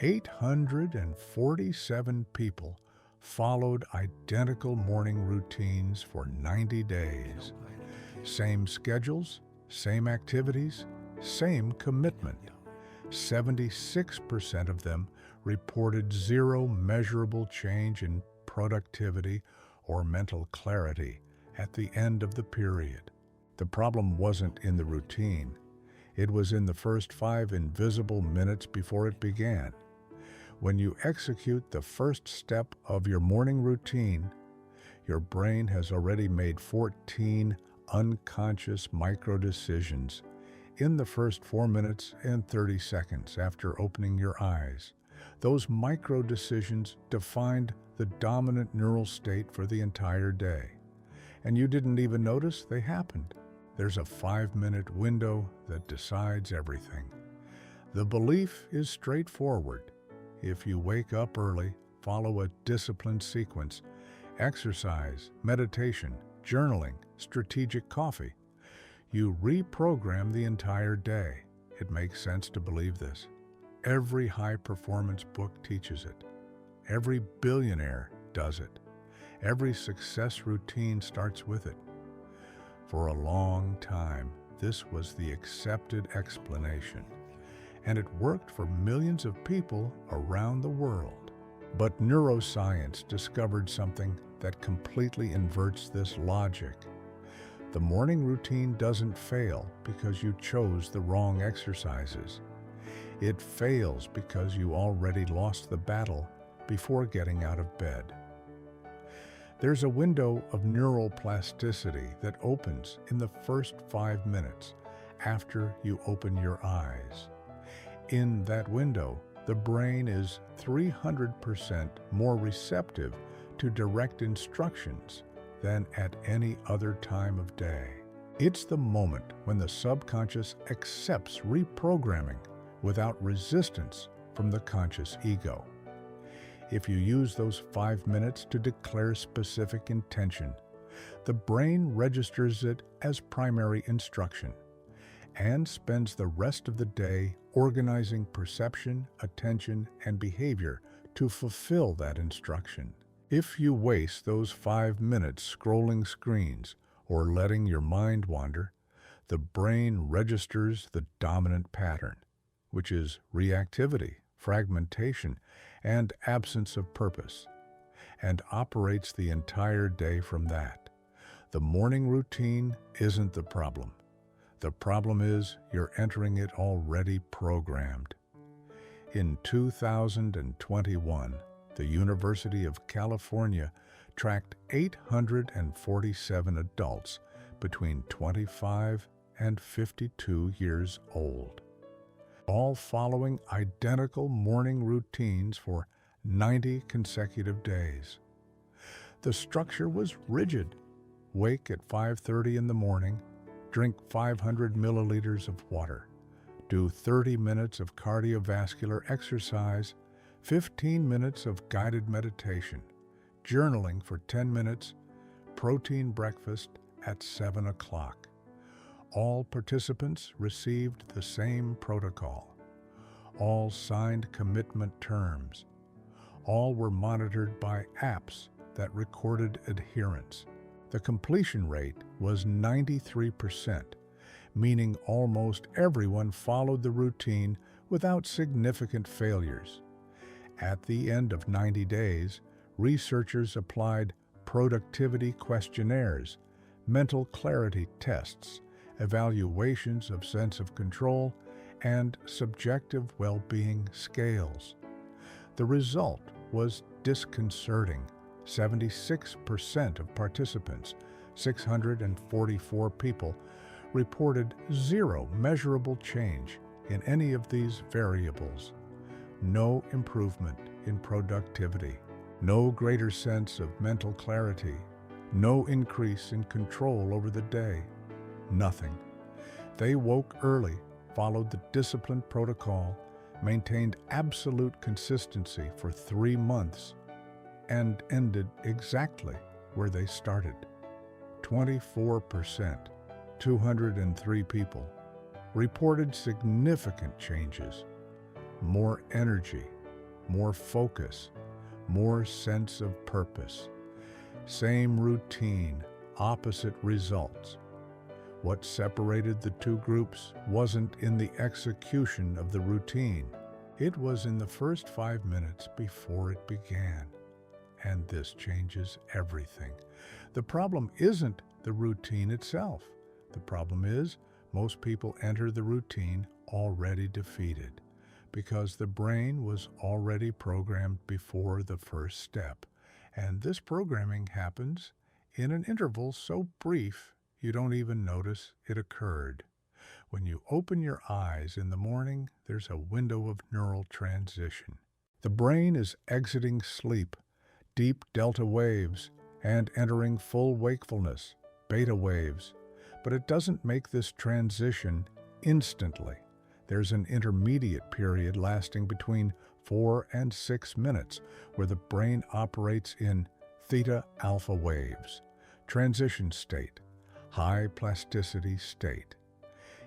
847 people followed identical morning routines for 90 days. Same schedules, same activities, same commitment. 76% of them reported zero measurable change in productivity or mental clarity at the end of the period. The problem wasn't in the routine. It was in the first 5 invisible minutes before it began. When you execute the first step of your morning routine, your brain has already made 14 unconscious micro-decisions in the first 4 minutes and 30 seconds after opening your eyes. Those micro-decisions defined the dominant neural state for the entire day, and you didn't even notice they happened. There's a 5-minute window that decides everything. The belief is straightforward. If you wake up early, follow a disciplined sequence, exercise, meditation, journaling, strategic coffee, you reprogram the entire day. It makes sense to believe this. Every high-performance book teaches it. Every billionaire does it. Every success routine starts with it. For a long time, this was the accepted explanation, and it worked for millions of people around the world. But neuroscience discovered something that completely inverts this logic. The morning routine doesn't fail because you chose the wrong exercises. It fails because you already lost the battle before getting out of bed. There's a window of neural plasticity that opens in the first 5 minutes after you open your eyes. In that window, the brain is 300% more receptive to direct instructions than at any other time of day. It's the moment when the subconscious accepts reprogramming without resistance from the conscious ego. If you use those 5 minutes to declare specific intention, the brain registers it as primary instruction and spends the rest of the day organizing perception, attention, and behavior to fulfill that instruction. If you waste those 5 minutes scrolling screens or letting your mind wander, the brain registers the dominant pattern, which is reactivity, fragmentation, and absence of purpose, and operates the entire day from that. The morning routine isn't the problem. The problem is you're entering it already programmed. In 2021, the University of California tracked 847 adults between 25 and 52 years old, all following identical morning routines for 90 consecutive days. The structure was rigid. Wake at 5:30 in the morning, drink 500 milliliters of water, do 30 minutes of cardiovascular exercise, 15 minutes of guided meditation, journaling for 10 minutes, protein breakfast at 7 o'clock. All participants received the same protocol. All signed commitment terms. All were monitored by apps that recorded adherence. The completion rate was 93%, meaning almost everyone followed the routine without significant failures. At the end of 90 days, researchers applied productivity questionnaires, mental clarity tests, evaluations of sense of control, and subjective well-being scales. The result was disconcerting. 76% of participants, 644 people, reported zero measurable change in any of these variables. No improvement in productivity, no greater sense of mental clarity, no increase in control over the day, nothing. They woke early, followed the disciplined protocol, maintained absolute consistency for 3 months, and ended exactly where they started. 24%, 203 people, reported significant changes. More energy, more focus, more sense of purpose. Same routine, opposite results. What separated the two groups wasn't in the execution of the routine. It was in the first 5 minutes before it began. And this changes everything. The problem isn't the routine itself. The problem is most people enter the routine already defeated because the brain was already programmed before the first step. And this programming happens in an interval so brief you don't even notice it occurred. When you open your eyes in the morning, there's a window of neural transition. The brain is exiting sleep, deep delta waves, and entering full wakefulness, beta waves. But it doesn't make this transition instantly. There's an intermediate period lasting between 4 and 6 minutes where the brain operates in theta-alpha waves, transition state, high plasticity state.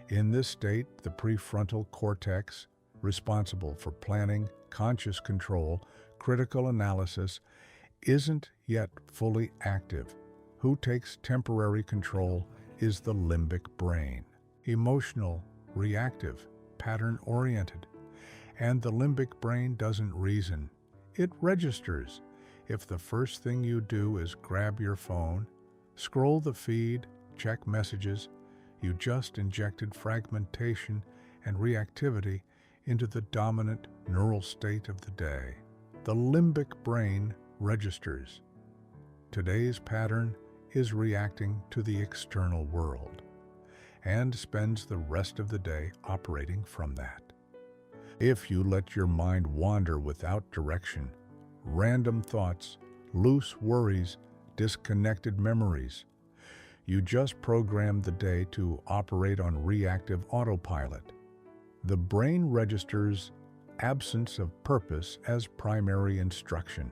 In this state, the prefrontal cortex, responsible for planning, conscious control, critical analysis, isn't yet fully active. Who takes temporary control is the limbic brain, emotional, reactive, pattern-oriented. And the limbic brain doesn't reason, it registers. If the first thing you do is grab your phone, scroll the feed, check messages, you just injected fragmentation and reactivity into the dominant neural state of the day. The limbic brain registers. Today's pattern is reacting to the external world and spends the rest of the day operating from that. If you let your mind wander without direction, random thoughts, loose worries, disconnected memories, you just program the day to operate on reactive autopilot. The brain registers absence of purpose as primary instruction.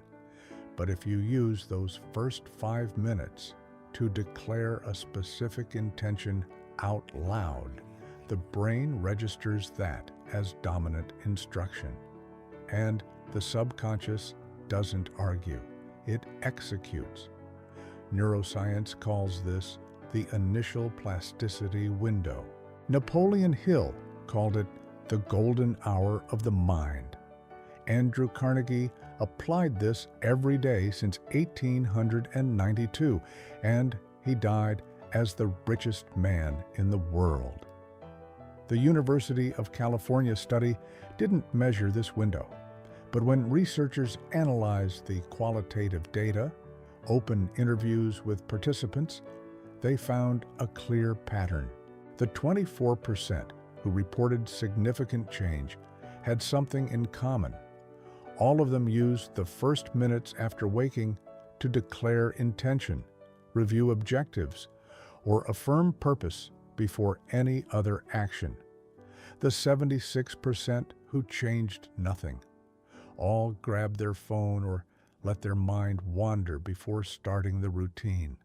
But if you use those first 5 minutes to declare a specific intention out loud, the brain registers that as dominant instruction. And the subconscious doesn't argue, it executes. Neuroscience calls this the initial plasticity window. Napoleon Hill called it the golden hour of the mind. Andrew Carnegie applied this every day since 1892, and he died as the richest man in the world. The University of California study didn't measure this window, but when researchers analyzed the qualitative data, open interviews with participants, they found a clear pattern. The 24% who reported significant change had something in common. All of them used the first minutes after waking to declare intention, review objectives, or affirm purpose before any other action. The 76% who changed nothing all grabbed their phone or let their mind wander before starting the routine.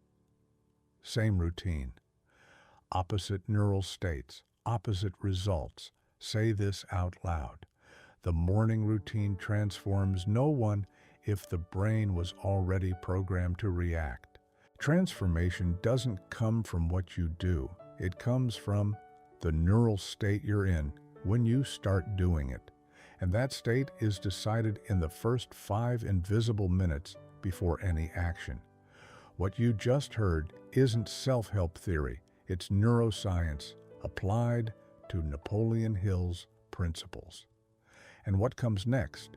Same routine, opposite neural states, opposite results. Say this out loud. The morning routine transforms no one if the brain was already programmed to react. Transformation doesn't come from what you do. It comes from the neural state you're in when you start doing it. And that state is decided in the first 5 invisible minutes before any action. What you just heard isn't self-help theory, it's neuroscience applied to Napoleon Hill's principles. And what comes next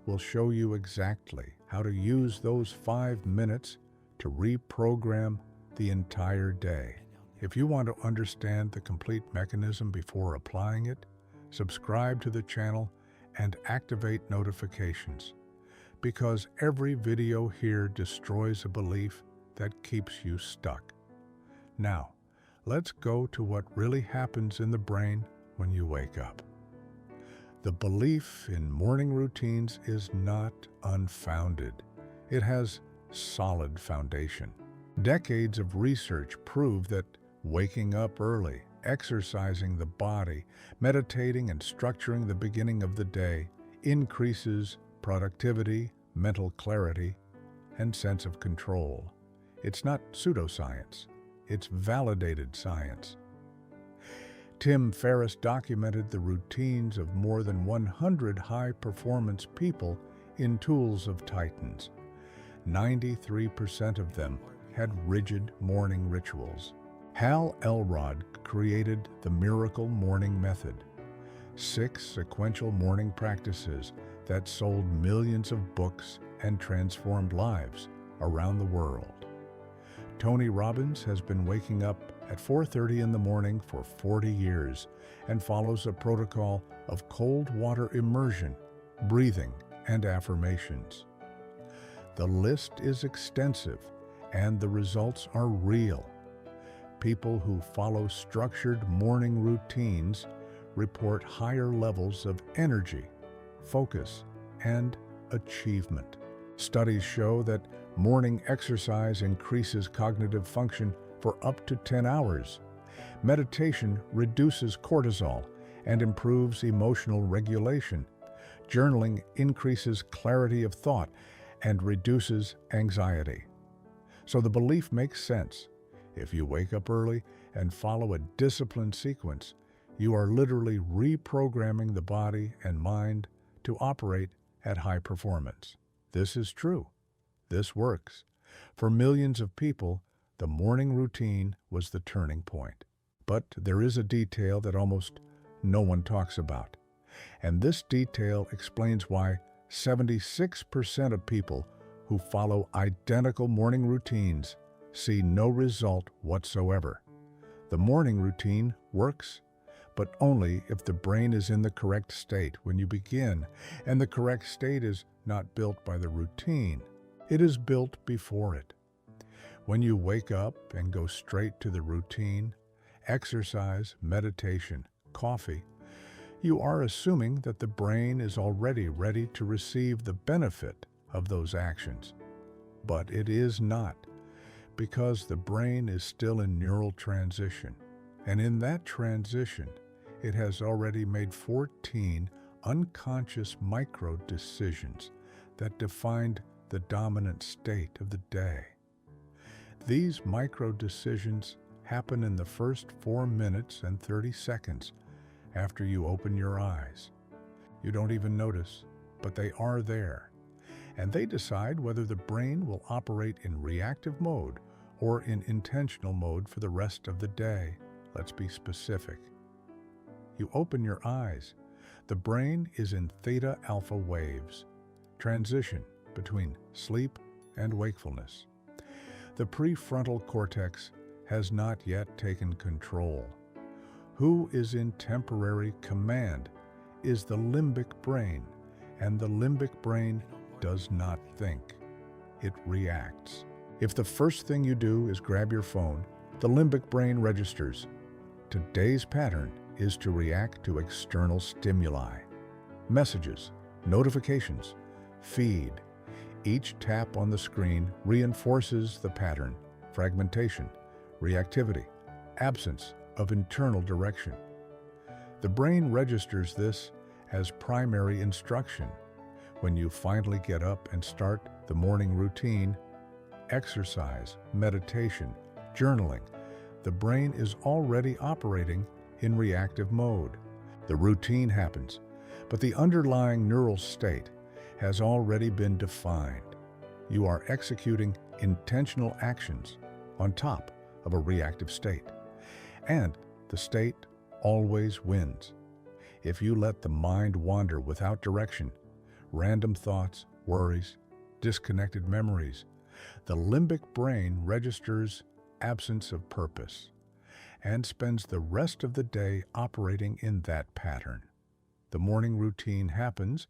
will show you exactly how to use those 5 minutes to reprogram the entire day. If you want to understand the complete mechanism before applying it, subscribe to the channel and activate notifications, because every video here destroys a belief that keeps you stuck. Now, let's go to what really happens in the brain when you wake up. The belief in morning routines is not unfounded. It has solid foundation. Decades of research prove that waking up early, exercising the body, meditating and structuring the beginning of the day increases productivity, mental clarity, and sense of control. It's not pseudoscience, it's validated science. Tim Ferriss documented the routines of more than 100 high-performance people in Tools of Titans. 93% of them had rigid morning rituals. Hal Elrod created the Miracle Morning Method, 6 sequential morning practices that sold millions of books and transformed lives around the world. Tony Robbins has been waking up at 4:30 in the morning for 40 years and follows a protocol of cold water immersion, breathing, and affirmations. The list is extensive and the results are real. People who follow structured morning routines report higher levels of energy, focus, and achievement. Studies show that morning exercise increases cognitive function for up to 10 hours. Meditation reduces cortisol and improves emotional regulation. Journaling increases clarity of thought and reduces anxiety. So the belief makes sense. If you wake up early and follow a disciplined sequence, you are literally reprogramming the body and mind to operate at high performance. This is true. This works. For millions of people, the morning routine was the turning point. But there is a detail that almost no one talks about. And this detail explains why 76% of people who follow identical morning routines see no result whatsoever. The morning routine works, but only if the brain is in the correct state when you begin, and the correct state is not built by the routine. It is built before it. When you wake up and go straight to the routine, exercise, meditation, coffee, you are assuming that the brain is already ready to receive the benefit of those actions. But it is not, because the brain is still in neural transition. And in that transition, it has already made 14 unconscious micro-decisions that defined the dominant state of the day. These micro-decisions happen in the first 4 minutes and 30 seconds after you open your eyes. You don't even notice, but they are there. And they decide whether the brain will operate in reactive mode or in intentional mode for the rest of the day. Let's be specific. You open your eyes. The brain is in theta-alpha waves, transition between sleep and wakefulness. The prefrontal cortex has not yet taken control. Who is in temporary command is the limbic brain, and the limbic brain does not think. It reacts. If the first thing you do is grab your phone, the limbic brain registers. Today's pattern is to react to external stimuli. Messages, notifications, feed. Each tap on the screen reinforces the pattern, fragmentation, reactivity, absence of internal direction. The brain registers this as primary instruction. When you finally get up and start the morning routine, exercise, meditation, journaling, the brain is already operating in reactive mode. The routine happens, but the underlying neural state has already been defined. You are executing intentional actions on top of a reactive state. And the state always wins. If you let the mind wander without direction, random thoughts, worries, disconnected memories, the limbic brain registers absence of purpose and spends the rest of the day operating in that pattern. The morning routine happens,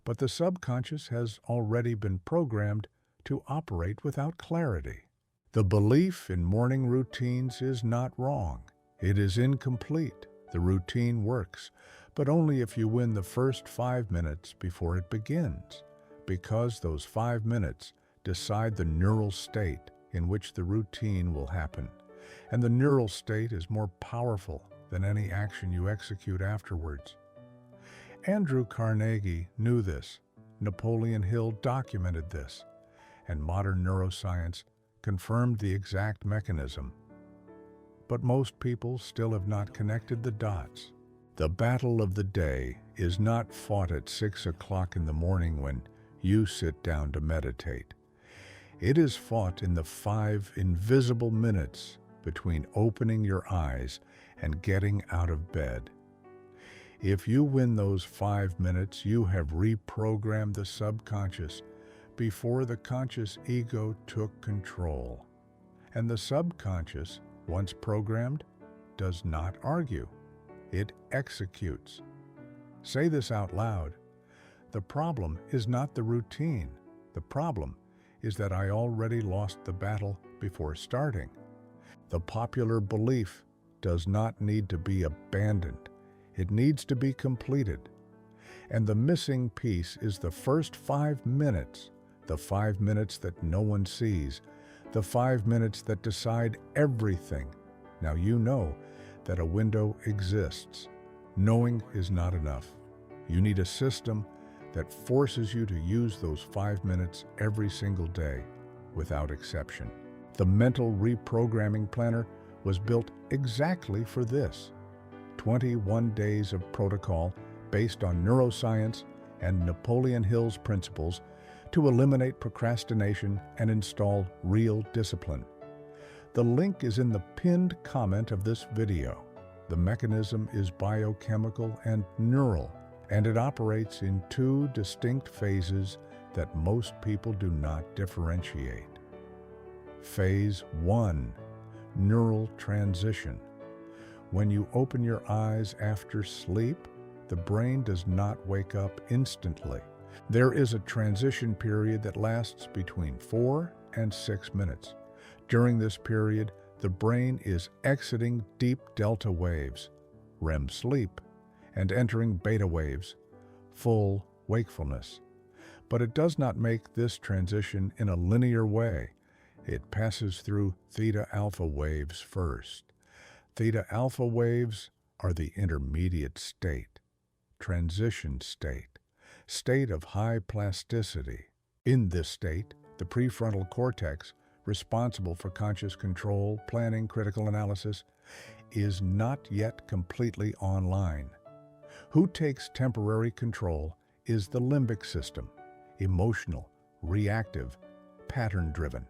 but the subconscious has already been programmed to operate without clarity. The belief in morning routines is not wrong. It is incomplete. The routine works, but only if you win the first 5 minutes before it begins, because those 5 minutes decide the neural state in which the routine will happen. And the neural state is more powerful than any action you execute afterwards. Andrew Carnegie knew this. Napoleon Hill documented this, and modern neuroscience confirmed the exact mechanism. But most people still have not connected the dots. The battle of the day is not fought at 6 o'clock in the morning when you sit down to meditate. It is fought in the 5 invisible minutes between opening your eyes and getting out of bed. If you win those 5 minutes, you have reprogrammed the subconscious before the conscious ego took control. And the subconscious, once programmed, does not argue. It executes. Say this out loud. The problem is not the routine. The problem is that I already lost the battle before starting. The popular belief does not need to be abandoned. It needs to be completed. And the missing piece is the first 5 minutes, the 5 minutes that no one sees, the 5 minutes that decide everything. Now you know that a window exists. Knowing is not enough. You need a system that forces you to use those 5 minutes every single day, without exception. The Mental Reprogramming Planner was built exactly for this. 21 days of protocol based on neuroscience and Napoleon Hill's principles to eliminate procrastination and install real discipline. The link is in the pinned comment of this video. The mechanism is biochemical and neural, and it operates in 2 distinct phases that most people do not differentiate. Phase 1, neural transition. When you open your eyes after sleep, the brain does not wake up instantly. There is a transition period that lasts between 4 and 6 minutes. During this period, the brain is exiting deep delta waves, REM sleep, and entering beta waves, full wakefulness. But it does not make this transition in a linear way. It passes through theta-alpha waves first. Theta-alpha waves are the intermediate state, transition state of high plasticity. In this state, the prefrontal cortex, responsible for conscious control, planning, critical analysis, is not yet completely online. Who takes temporary control is the limbic system, emotional, reactive, pattern-driven.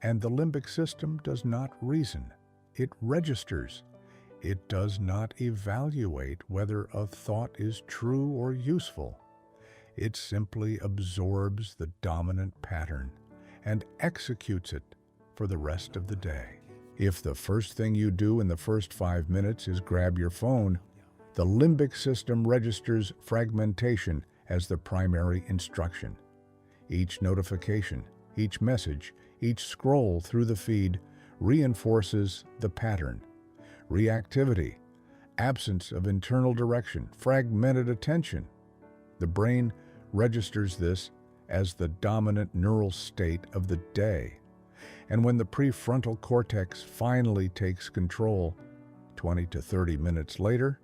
And the limbic system does not reason. It registers. It does not evaluate whether a thought is true or useful. It simply absorbs the dominant pattern and executes it for the rest of the day. If the first thing you do in the first 5 minutes is grab your phone, the limbic system registers fragmentation as the primary instruction. Each notification, each message, each scroll through the feed reinforces the pattern. Reactivity, absence of internal direction, fragmented attention. The brain registers this as the dominant neural state of the day. And when the prefrontal cortex finally takes control, 20 to 30 minutes later,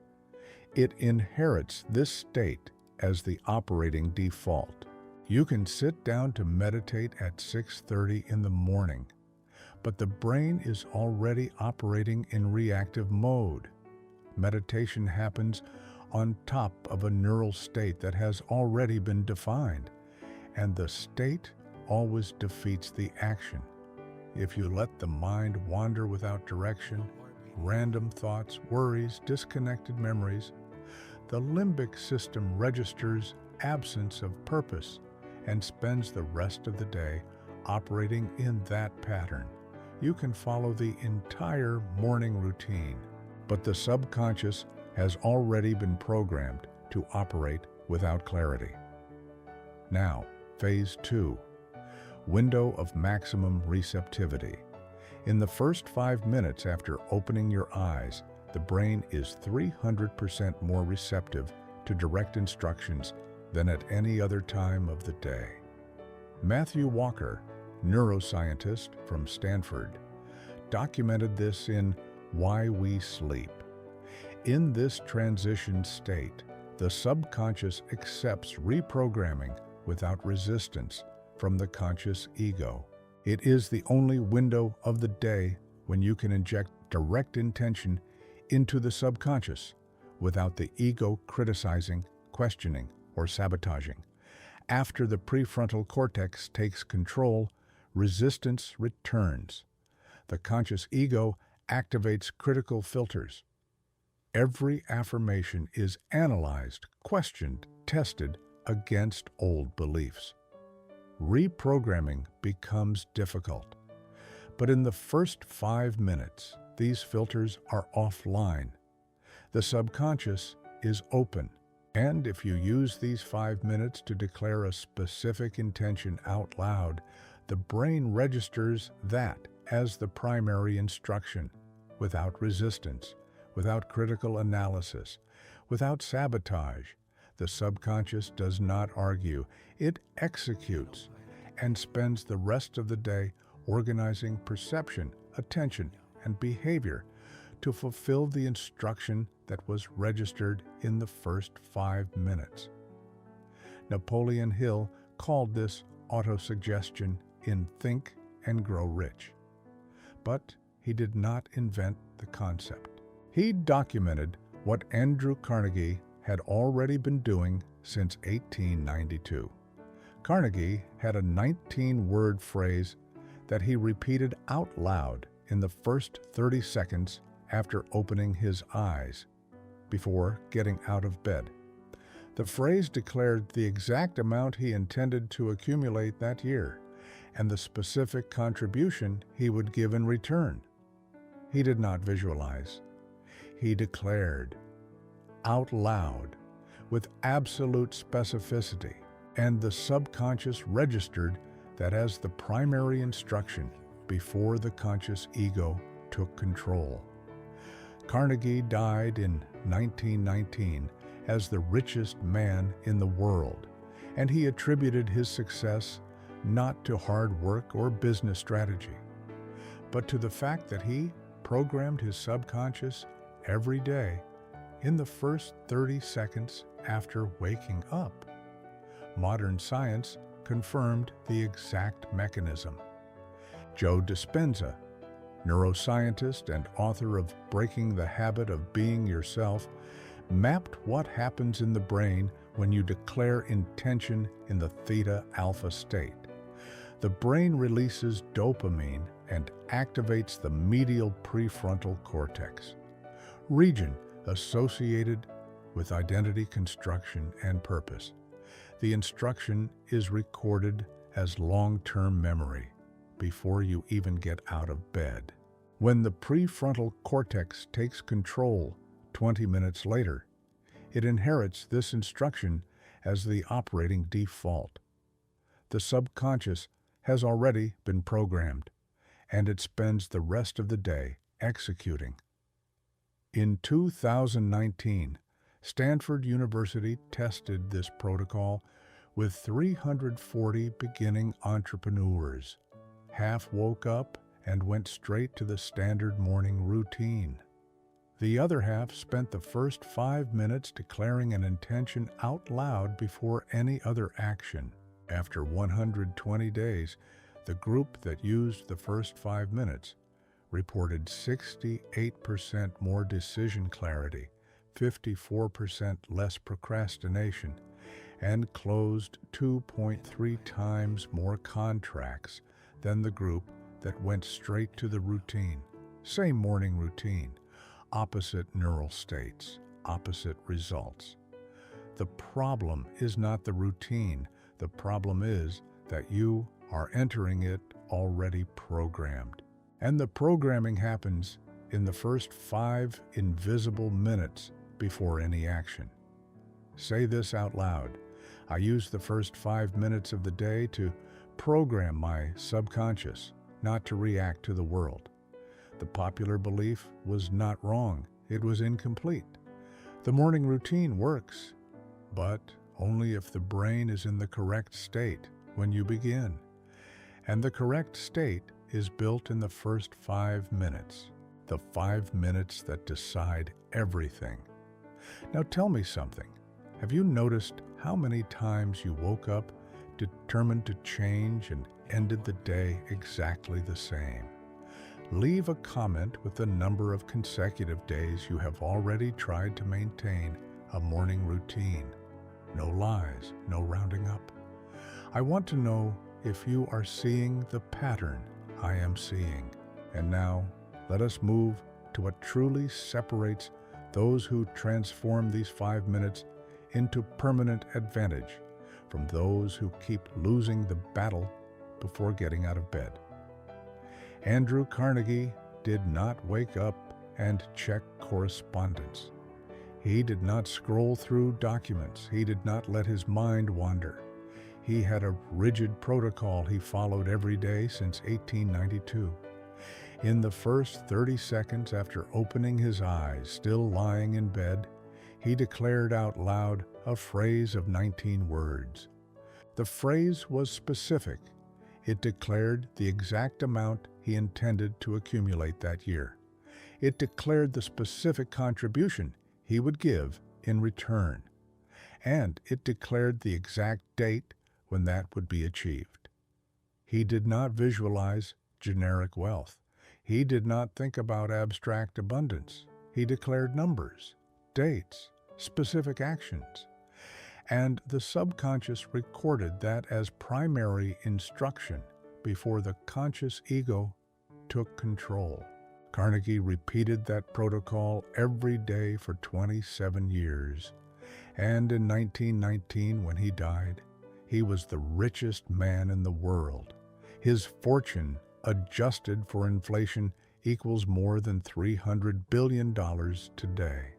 it inherits this state as the operating default. You can sit down to meditate at 6:30 in the morning, but the brain is already operating in reactive mode. Meditation happens on top of a neural state that has already been defined, and the state always defeats the action. If you let the mind wander without direction, random thoughts, worries, disconnected memories, the limbic system registers absence of purpose and spends the rest of the day operating in that pattern. You can follow the entire morning routine, but the subconscious has already been programmed to operate without clarity. Now, Phase 2, window of maximum receptivity. In the first 5 minutes after opening your eyes, the brain is 300% more receptive to direct instructions than at any other time of the day. Matthew Walker, neuroscientist from Stanford, documented this in Why We Sleep. In this transition state, the subconscious accepts reprogramming without resistance from the conscious ego. It is the only window of the day when you can inject direct intention into the subconscious without the ego criticizing, questioning, or sabotaging. After the prefrontal cortex takes control, resistance returns. The conscious ego activates critical filters. Every affirmation is analyzed, questioned, tested against old beliefs. Reprogramming becomes difficult. But in the first 5 minutes, these filters are offline. The subconscious is open. And if you use these 5 minutes to declare a specific intention out loud, the brain registers that as the primary instruction, without resistance, without critical analysis, without sabotage. The subconscious does not argue, it executes and spends the rest of the day organizing perception, attention, and behavior to fulfill the instruction that was registered in the first 5 minutes. Napoleon Hill called this autosuggestion in Think and Grow Rich. But he did not invent the concept. He documented what Andrew Carnegie had already been doing since 1892. Carnegie had a 19-word phrase that he repeated out loud in the first 30 seconds after opening his eyes, before getting out of bed. The phrase declared the exact amount he intended to accumulate that year, and the specific contribution he would give in return. He did not visualize. He declared out loud with absolute specificity, and the subconscious registered that as the primary instruction before the conscious ego took control. Carnegie died in 1919 as the richest man in the world, and he attributed his success not to hard work or business strategy, but to the fact that he programmed his subconscious every day in the first 30 seconds after waking up. Modern science confirmed the exact mechanism. Joe Dispenza, neuroscientist and author of Breaking the Habit of Being Yourself, mapped what happens in the brain when you declare intention in the theta-alpha state. The brain releases dopamine and activates the medial prefrontal cortex, region associated with identity construction and purpose. The instruction is recorded as long-term memory before you even get out of bed. When the prefrontal cortex takes control 20 minutes later, it inherits this instruction as the operating default. The subconscious has already been programmed, and it spends the rest of the day executing. In 2019, Stanford University tested this protocol with 340 beginning entrepreneurs. Half woke up and went straight to the standard morning routine. The other half spent the first 5 minutes declaring an intention out loud before any other action. After 120 days, the group that used the first 5 minutes reported 68% more decision clarity, 54% less procrastination, and closed 2.3 times more contracts than the group that went straight to the routine. Same morning routine, opposite neural states, opposite results. The problem is not the routine. The problem is that you are entering it already programmed. And the programming happens in the first 5 invisible minutes before any action. Say this out loud. I use the first 5 minutes of the day to program my subconscious not to react to the world. The popular belief was not wrong. It was incomplete. The morning routine works, but only if the brain is in the correct state when you begin. And the correct state is built in the first 5 minutes, the 5 minutes that decide everything. Now tell me something. Have you noticed how many times you woke up determined to change, and ended the day exactly the same. Leave a comment with the number of consecutive days you have already tried to maintain a morning routine. No lies, no rounding up. I want to know if you are seeing the pattern I am seeing. And now, let us move to what truly separates those who transform these 5 minutes into permanent advantage from those who keep losing the battle before getting out of bed. Andrew Carnegie did not wake up and check correspondence. He did not scroll through documents. He did not let his mind wander. He had a rigid protocol he followed every day since 1892. In the first 30 seconds after opening his eyes, still lying in bed, he declared out loud a phrase of 19 words. The phrase was specific. It declared the exact amount he intended to accumulate that year. It declared the specific contribution he would give in return. And it declared the exact date when that would be achieved. He did not visualize generic wealth. He did not think about abstract abundance. He declared numbers, dates, specific actions. And the subconscious recorded that as primary instruction before the conscious ego took control. Carnegie repeated that protocol every day for 27 years. And in 1919, when he died, he was the richest man in the world. His fortune, adjusted for inflation, equals more than $300 billion today.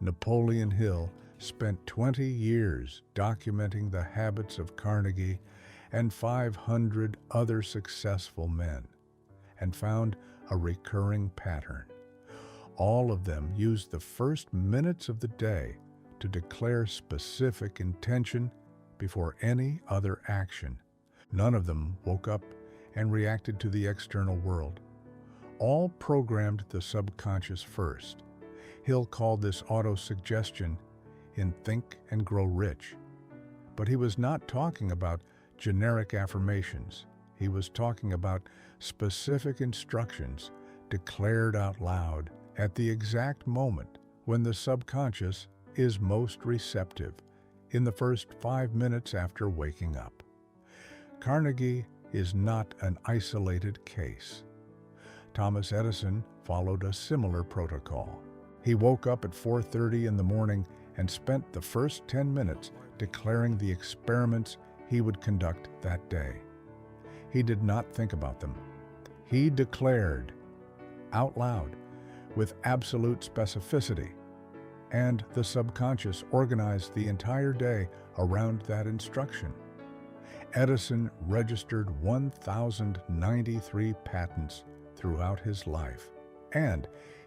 Napoleon Hill spent 20 years documenting the habits of Carnegie and 500 other successful men, and found a recurring pattern. All of them used the first minutes of the day to declare specific intention before any other action. None of them woke up and reacted to the external world. All programmed the subconscious first. Hill called this auto-suggestion in Think and Grow Rich. But he was not talking about generic affirmations. He was talking about specific instructions declared out loud at the exact moment when the subconscious is most receptive, in the first 5 minutes after waking up. Carnegie is not an isolated case. Thomas Edison followed a similar protocol. He woke up at 4:30 in the morning and spent the first 10 minutes declaring the experiments he would conduct that day. He did not think about them. He declared out loud with absolute specificity, and the subconscious organized the entire day around that instruction. Edison registered 1,093 patents throughout his life, and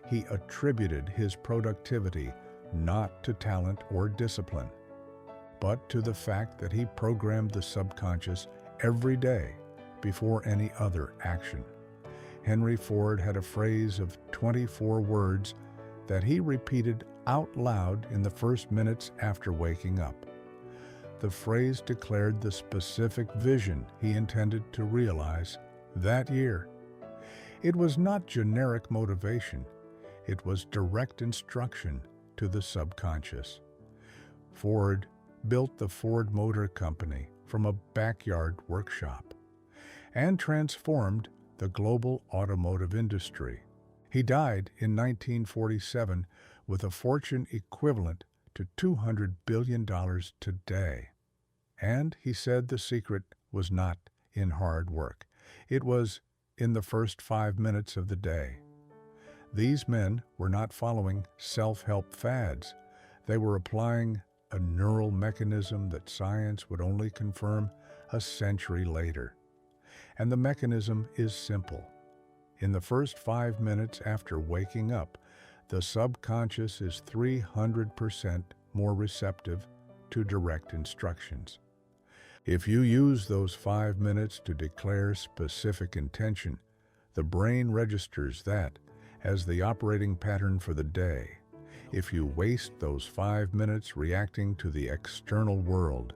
he attributed his productivity not to talent or discipline, but to the fact that he programmed the subconscious every day before any other action. Henry Ford had a phrase of 24 words that he repeated out loud in the first minutes after waking up. The phrase declared the specific vision he intended to realize that year. It was not generic motivation. It was direct instruction to the subconscious. Ford built the Ford Motor Company from a backyard workshop and transformed the global automotive industry. He died in 1947 with a fortune equivalent to $200 billion today. And he said the secret was not in hard work. It was in the first 5 minutes of the day. These men were not following self-help fads. They were applying a neural mechanism that science would only confirm a century later. And the mechanism is simple. In the first 5 minutes after waking up, the subconscious is 300% more receptive to direct instructions. If you use those 5 minutes to declare specific intention, the brain registers that as the operating pattern for the day. If you waste those 5 minutes reacting to the external world,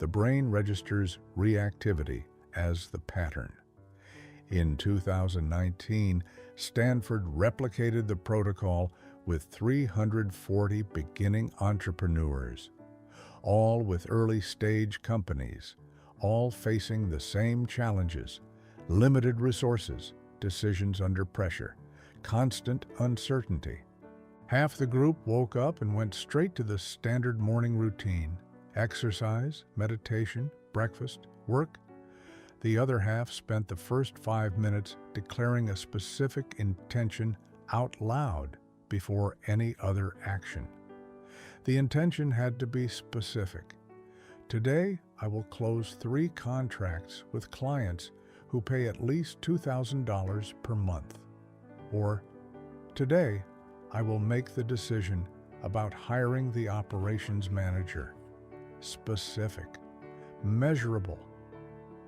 The brain registers reactivity as the pattern. In 2019, Stanford replicated the protocol with 340 beginning entrepreneurs, all with early-stage companies, all facing the same challenges: limited resources, decisions under pressure, constant uncertainty. Half the group woke up and went straight to the standard morning routine: exercise, meditation, breakfast, work. The other half spent the first 5 minutes declaring a specific intention out loud before any other action. The intention had to be specific. Today, I will close 3 contracts with clients who pay at least $2,000 per month. Or, today, I will make the decision about hiring the operations manager. Specific, measurable,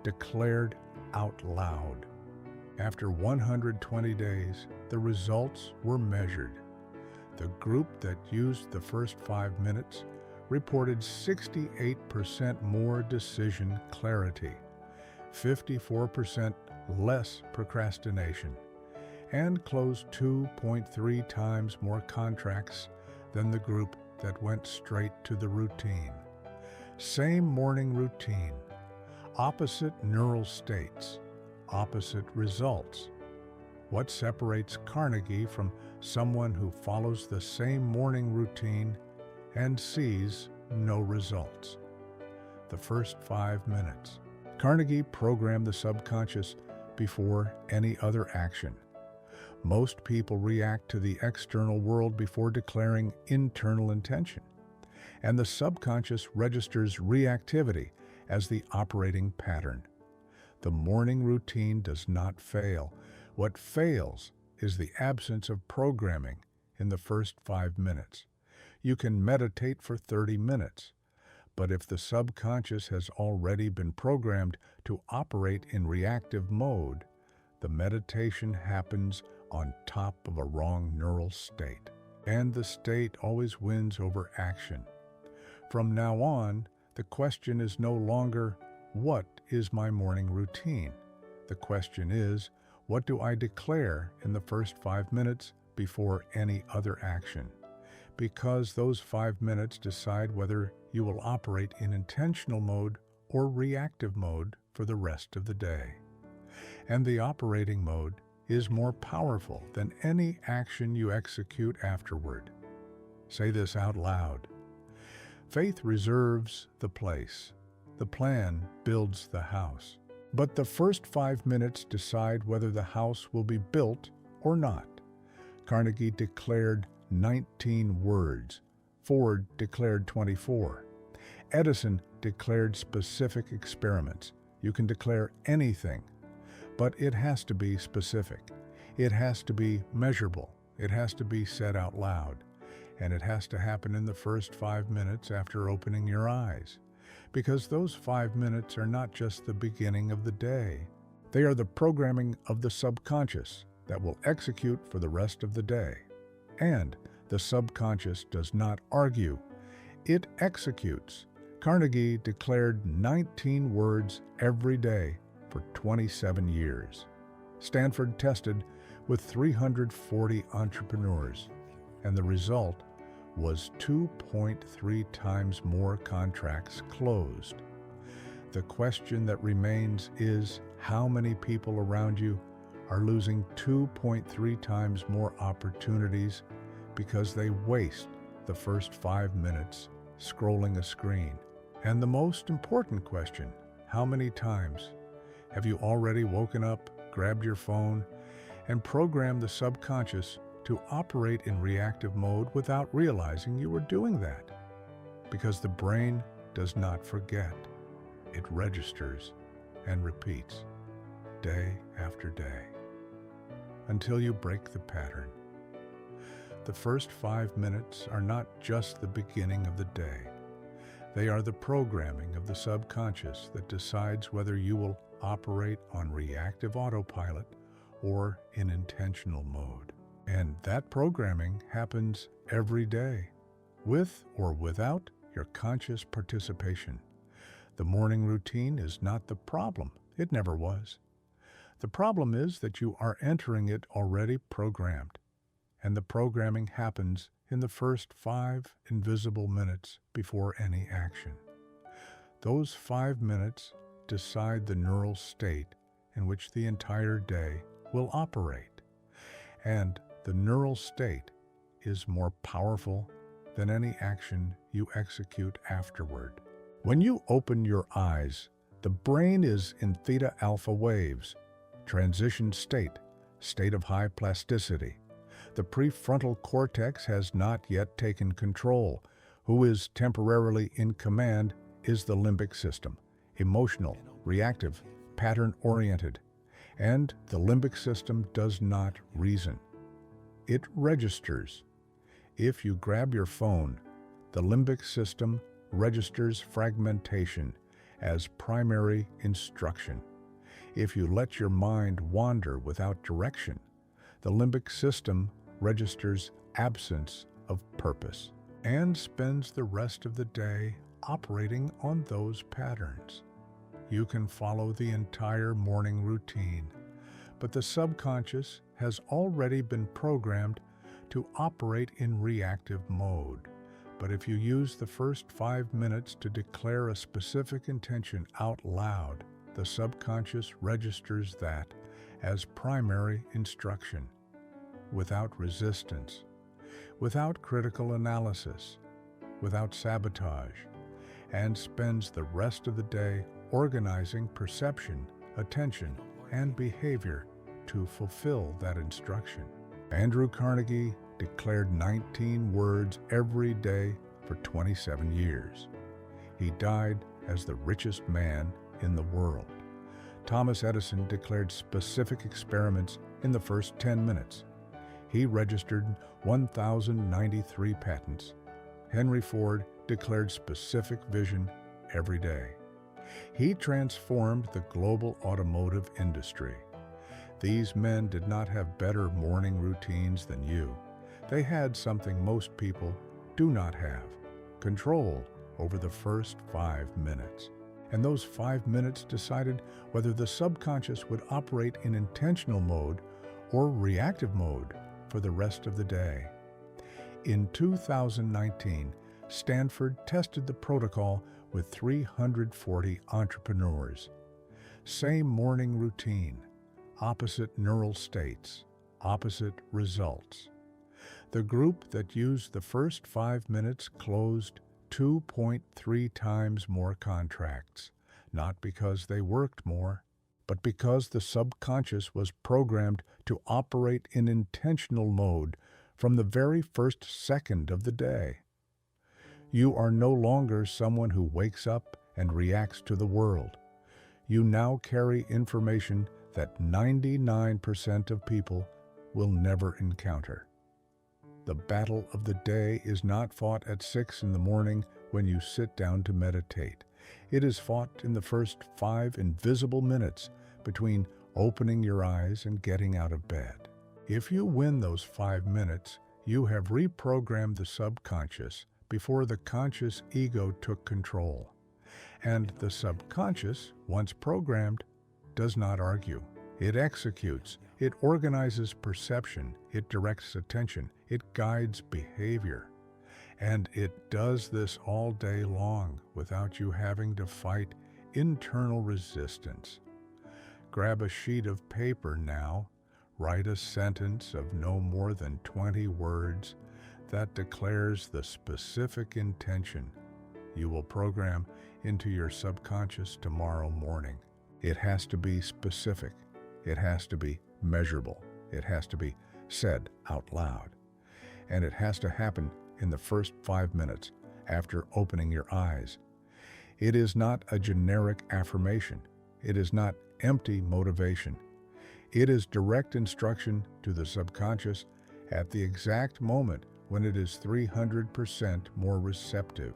declared out loud. After 120 days, the results were measured. The group that used the first 5 minutes reported 68% more decision clarity, 54% less procrastination, and closed 2.3 times more contracts than the group that went straight to the routine. Same morning routine, opposite neural states, opposite results. What separates Carnegie from someone who follows the same morning routine and sees no results? The first 5 minutes. Carnegie programmed the subconscious before any other action. Most people react to the external world before declaring internal intention, and the subconscious registers reactivity as the operating pattern. The morning routine does not fail. What fails is the absence of programming in the first 5 minutes. You can meditate for 30 minutes, but if the subconscious has already been programmed to operate in reactive mode, the meditation happens on top of a wrong neural state, and the state always wins over action. From now on, the question is no longer, what is my morning routine? The question is, what do I declare in the first 5 minutes before any other action? Because those 5 minutes decide whether you will operate in intentional mode or reactive mode for the rest of the day. And the operating mode is more powerful than any action you execute afterward. Say this out loud. Faith reserves the place. The plan builds the house. But the first 5 minutes decide whether the house will be built or not. Carnegie declared 19 words. Ford declared 24. Edison declared specific experiments. You can declare anything, but it has to be specific. It has to be measurable. It has to be said out loud. And it has to happen in the first 5 minutes after opening your eyes. Because those 5 minutes are not just the beginning of the day. They are the programming of the subconscious that will execute for the rest of the day. And the subconscious does not argue. It executes. Carnegie declared 19 words every day for 27 years. Stanford tested with 340 entrepreneurs, and the result was 2.3 times more contracts closed. The question that remains is, how many people around you are losing 2.3 times more opportunities because they waste the first 5 minutes scrolling a screen? And the most important question, how many times have you already woken up, grabbed your phone, and programmed the subconscious to operate in reactive mode without realizing you were doing that? Because the brain does not forget. It registers and repeats day after day until you break the pattern. The first 5 minutes are not just the beginning of the day. They are the programming of the subconscious that decides whether you will operate on reactive autopilot or in intentional mode. And that programming happens every day, with or without your conscious participation. The morning routine is not the problem. It never was. The problem is that you are entering it already programmed, and the programming happens in the first 5 invisible minutes before any action. Those 5 minutes decide the neural state in which the entire day will operate, and the neural state is more powerful than any action you execute afterward. When you open your eyes, the brain is in theta-alpha waves, transition state, state of high plasticity. The prefrontal cortex has not yet taken control. Who is temporarily in command is the limbic system, emotional, reactive, pattern-oriented. And the limbic system does not reason. It registers. If you grab your phone, the limbic system registers fragmentation as primary instruction. If you let your mind wander without direction, the limbic system registers absence of purpose and spends the rest of the day operating on those patterns. You can follow the entire morning routine, but the subconscious has already been programmed to operate in reactive mode. But if you use the first 5 minutes to declare a specific intention out loud, the subconscious registers that as primary instruction, without resistance, without critical analysis, without sabotage, and spends the rest of the day organizing perception, attention, and behavior to fulfill that instruction. Andrew Carnegie declared 19 words every day for 27 years. He died as the richest man in the world. Thomas Edison declared specific experiments in the first 10 minutes. He registered 1,093 patents. Henry Ford declared specific vision every day. He transformed the global automotive industry. These men did not have better morning routines than you. They had something most people do not have: control over the first 5 minutes. And those 5 minutes decided whether the subconscious would operate in intentional mode or reactive mode for the rest of the day. In 2019, Stanford tested the protocol with 340 entrepreneurs. Same morning routine, opposite neural states, opposite results. The group that used the first 5 minutes closed 2.3 times more contracts, not because they worked more, but because the subconscious was programmed to operate in intentional mode from the very first second of the day. You are no longer someone who wakes up and reacts to the world. You now carry information that 99% of people will never encounter. The battle of the day is not fought at 6 in the morning when you sit down to meditate. It is fought in the first 5 invisible minutes between opening your eyes and getting out of bed. If you win those 5 minutes, you have reprogrammed the subconscious before the conscious ego took control. And the subconscious, once programmed, does not argue. It executes. It organizes perception. It directs attention. It guides behavior. And it does this all day long without you having to fight internal resistance. Grab a sheet of paper now. Write a sentence of no more than 20 words that declares the specific intention you will program into your subconscious tomorrow morning. It has to be specific. It has to be measurable. It has to be said out loud. And it has to happen in the first 5 minutes after opening your eyes. It is not a generic affirmation. It is not empty motivation. It is direct instruction to the subconscious at the exact moment when it is 300% more receptive.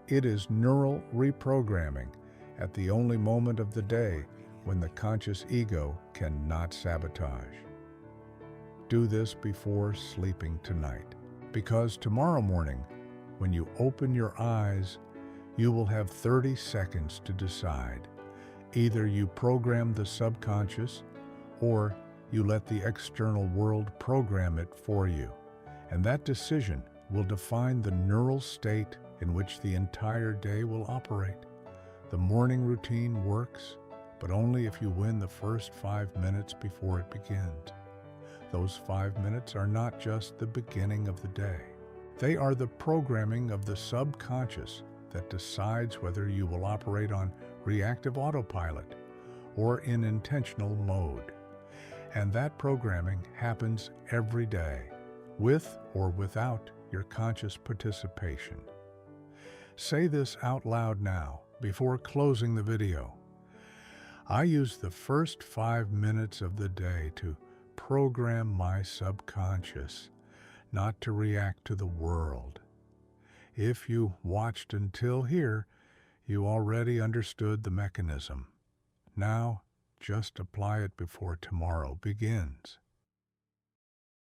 It is neural reprogramming at the only moment of the day when the conscious ego cannot sabotage. Do this before sleeping tonight, because tomorrow morning, when you open your eyes, You will have 30 seconds to decide. Either you program the subconscious, or you let the external world program it for you. And that decision will define the neural state in which the entire day will operate. The morning routine works, but only if you win the first 5 minutes before it begins. Those 5 minutes are not just the beginning of the day. They are the programming of the subconscious that decides whether you will operate on reactive autopilot or in intentional mode. And that programming happens every day, with or without your conscious participation. Say this out loud now, before closing the video. I use the first 5 minutes of the day to program my subconscious, not to react to the world. If you watched until here, you already understood the mechanism. Now, just apply it before tomorrow begins.